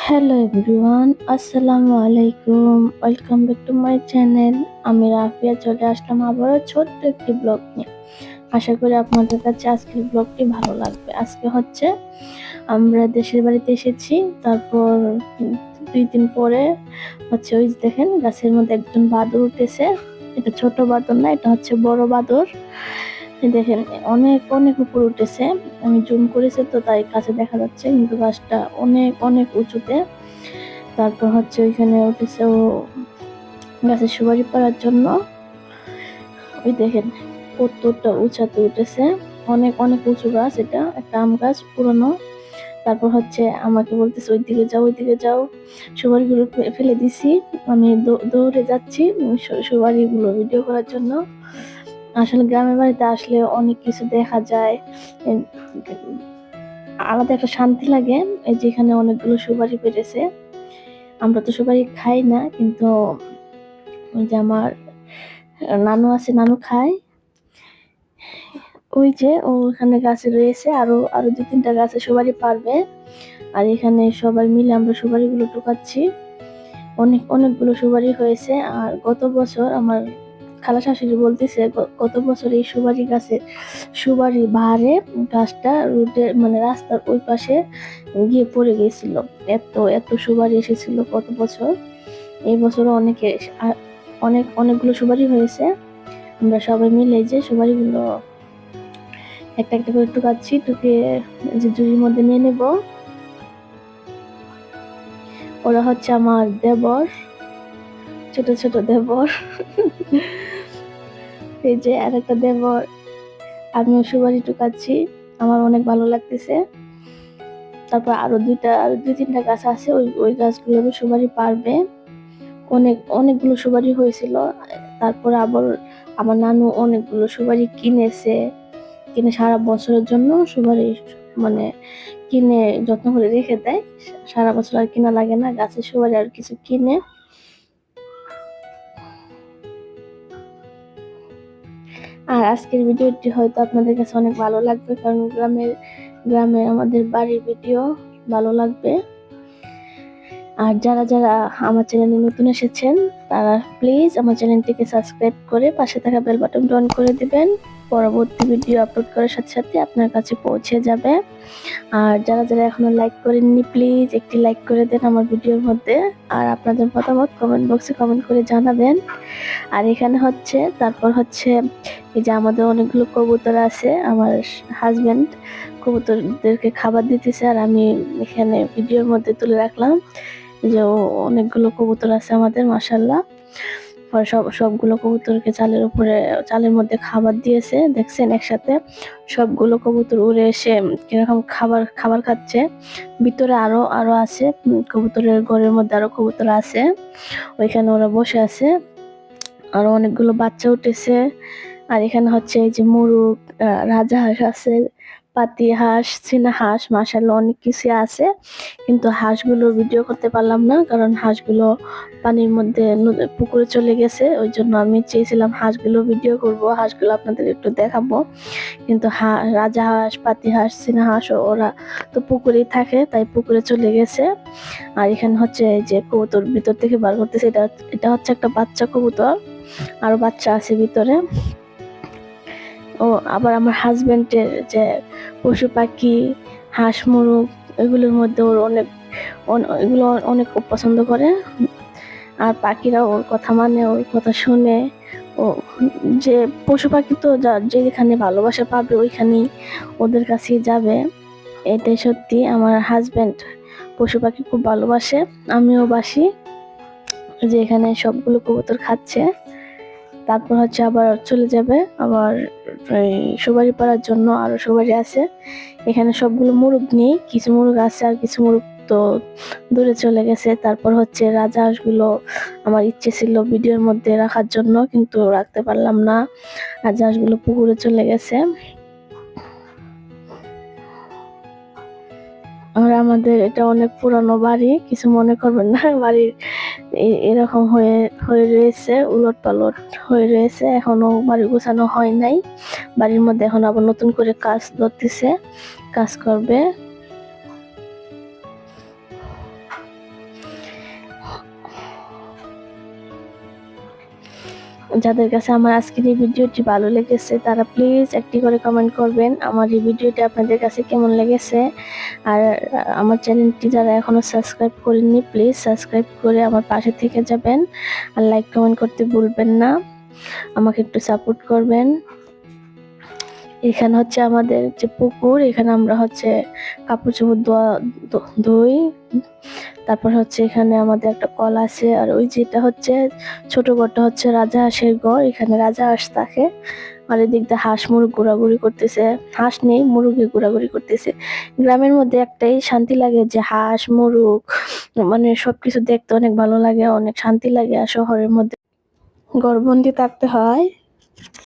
Hello everyone, আসসালামু আলাইকুম। Welcome back to my channel. আমি রাফিয়া চলে আসলাম আবারও ছোট্ট একটি ব্লগ নিয়ে। আশা করি আপনাদের কাছে আজকের ব্লগটি ভালো লাগবে। আজকে হচ্ছে আমরা দেশের বাড়িতে এসেছি, তারপর 2 দিন পরে হচ্ছে ওই যে দেখেন গাছের মধ্যে একজন বাদুড় উঠেছে। এটা ছোট বাদুড় না, এটা হচ্ছে বড় বাদুড়। দেখেন অনেক অনেক উপরে উঠেছে। আমি জুম করেছি তো তাই কাছে দেখা যাচ্ছে, কিন্তু গাছটা অনেক অনেক উঁচুতে। তারপর হচ্ছে ওইখানে উঠেছে ও গাছের সুপারি পাড়ার জন্য। ওই দেখেন কতটা উঁচাতে উঠেছে, অনেক অনেক উঁচু গাছ। এটা একটা আম গাছ পুরনো। তারপর হচ্ছে আমাকে বলতেছে ওইদিকে যাও ওইদিকে যাও, সুপারিগুলো ফেলে দিছি। আমি দৌড়ে যাচ্ছি সুপারিগুলো ভিডিও করার জন্য। আসলে গ্রামের বাড়িতে আসলে অনেক কিছু দেখা যায়, আলাদা একটা শান্তি লাগে। এই যেখানে অনেকগুলো সুপারি পেরেছে। আমরা তো সুপারি খাই না, কিন্তু ওই যে আমার নানু আছে, নানু খায়। ওই যে ওখানে গাছে রয়েছে আরো আরো 2-3টা গাছে সুপারি পারবে। আর এখানে সবাই মিলে আমরা সুপারিগুলো টুকাচ্ছি। অনেকগুলো সুপারি হয়েছে। আর গত বছর আমার খালা শাশুড়ি বলতেছে গত বছর এই সুপারি গাছে সুপারি ভারে গাছটা রোডে মানে রাস্তার ওই পাশে গিয়ে পড়ে গেছিল। এত এত সুপারি এসেছিল গত বছর। এই বছরও অনেকগুলো সুপারি হয়েছে। আমরা সবাই মিলে যে সুপারিগুলো একটা একটা করে টুকাচ্ছি, টুকে যে ঝুড়ির মধ্যে নিয়ে নেব। ওরা হচ্ছে আমার দেবর, ছোট ছোট দেবর। এই যে আর একটা দেবর। আমিও সুপারি টুকাচ্ছি, আমার অনেক ভালো লাগতেছে। তারপর আরো 2-3টা গাছ আছে, ওই গাছগুলোরও সুপারি পারবে। অনেকগুলো সুপারি হয়েছিল। তারপর আবার আমার নানু অনেকগুলো সুপারি কিনে সারা বছরের জন্য সুপারি মানে কিনে যত্ন করে রেখে দেয়। সারা বছর আর কিনা লাগে না, গাছের সুপারি আর কিছু কিনে। আর আজকের ভিডিওটি হয়তো আপনাদের কাছে অনেক ভালো লাগবে, কারণ গ্রামের আমাদের বাড়ির ভিডিও ভালো লাগবে। আর যারা যারা আমার চ্যানেলে নতুন এসেছেন তারা প্লিজ আমার চ্যানেলটিকে সাবস্ক্রাইব করে পাশে থাকা বেল বাটনটি অন করে দিবেন। পরবর্তী ভিডিও আপলোড করার সাথে সাথে আপনার কাছে পৌঁছে যাবে। আর যারা যারা এখনো লাইক করেননি প্লিজ একটি লাইক করে দেন আমার ভিডিওর মধ্যে। আর আপনাদের মতামত কমেন্ট বক্সে কমেন্ট করে জানাবেন। আর এখানে হচ্ছে তারপর হচ্ছে এই যে আমাদের অনেকগুলো কবুতর আছে, আমার হাজবেন্ড কবুতরদেরকে খাবার দিতেছে, আর আমি এখানে ভিডিওর মধ্যে তুলে রাখলাম যে অনেকগুলো কবুতর আছে আমাদের, মাশাআল্লাহ। পরে সবগুলো কবুতরকে চালের মধ্যে খাবার দিয়েছে, দেখছেন একসাথে সবগুলো কবুতর উড়ে এসে কিরকম খাবার খাচ্ছে। ভিতরে আরো আরো আছে, কবুতরের ঘরের মধ্যে আরো কবুতর আছে, ওইখানে ওরা বসে আছে। আরো অনেকগুলো বাচ্চা উঠেছে। আর এখানে হচ্ছে এই যে মোরগ, রাজহাঁস আছে, পাতি হাঁস, চীনা হাঁস, মাশাআল্লাহ অনেক কিছু আছে। কিন্তু হাঁসগুলো ভিডিও করতে পারলাম না, কারণ হাঁসগুলো পানির মধ্যে পুকুরে চলে গেছে। ওই জন্য আমি চেয়েছিলাম হাঁসগুলো ভিডিও করব, হাঁসগুলো আপনাদের একটু দেখাবো। কিন্তু রাজহাঁস, পাতি হাঁস, চীনা হাঁস ওরা তো পুকুরেই থাকে, তাই পুকুরে চলে গেছে। আর এখানে হচ্ছে এই যে কবুতর ভিতর থেকে বার করতেছে, এটা হচ্ছে একটা বাচ্চা কবুতর, আরো বাচ্চা আছে ভিতরে। ও আবার আমার হাজবেন্ডের যে পশু পাখি, হাঁস মুরগ, এগুলোর মধ্যে ওর এগুলো অনেক পছন্দ করে। আর পাখিরা ওর কথা মানে, ওর কথা শুনে। ও যে পশু পাখি তো যেখানে ভালোবাসা পাবে ওইখানেই ওদের কাছেই যাবে। এটাই সত্যি, আমার হাজবেন্ড পশু পাখি খুব ভালোবাসে, আমিও বাসি। যে এখানে সবগুলো কবুতর খাচ্ছে। তারপর হচ্ছে আবার চলে যাবে আবার সুপারি পাড়ার জন্য, আরো সুপারি আছে। এখানে সবগুলো মুরগ নেই, কিছু মুরগ আছে আর কিছু মুরগ তো দূরে চলে গেছে। তারপর হচ্ছে রাজহাঁসগুলো আমার ইচ্ছে ছিল ভিডিওর মধ্যে রাখার জন্য, কিন্তু রাখতে পারলাম না, রাজহাঁসগুলো পুকুরে চলে গেছে। আর আমাদের এটা অনেক পুরানো বাড়ি, কিছু মনে করবেন না। বাড়ির এরকম হয়ে হয়ে রয়েছে, উলট পালট হয়ে রয়েছে, এখনো বাড়ি গোছানো হয় নাই। বাড়ির মধ্যে এখন আবার নতুন করে কাজ ধরতেছে, কাজ করবে। যাদের কাছে আমার আজকের এই ভিডিওটি ভালো লেগেছে তারা প্লিজ একটি করে কমেন্ট করবেন আমার এই ভিডিওটি আপনাদের কাছে কেমন লেগেছে। আর আমার চ্যানেলটি যারা এখনো সাবস্ক্রাইব করেননি প্লিজ সাবস্ক্রাইব করে আমার পাশে থেকে যাবেন। আর লাইক কমেন্ট করতে ভুলবেন না, আমাকে একটু সাপোর্ট করবেন। এখানে হচ্ছে আমাদের যে পুকুর, এখানে আমরা হচ্ছে কাপড় চোপড় ধুই। তারপর হচ্ছে এখানে আমাদের একটা কল আছে, আর ওই যেটা হচ্ছে ছোট ঘরটা হচ্ছে রাজা হাঁসের ঘর, এখানে রাজা হাঁস থাকে। আর এদিক দিয়ে হাঁস মুরগ ঘোরাঘুরি করতেছে, হাঁস নেই মুরগি ঘোরাঘুরি করতেছে। গ্রামের মধ্যে একটাই শান্তি লাগে যে হাঁস মুরগ মানে সবকিছু দেখতে অনেক ভালো লাগে, অনেক শান্তি লাগে। আর শহরের মধ্যে ঘরবন্দি থাকতে হয়।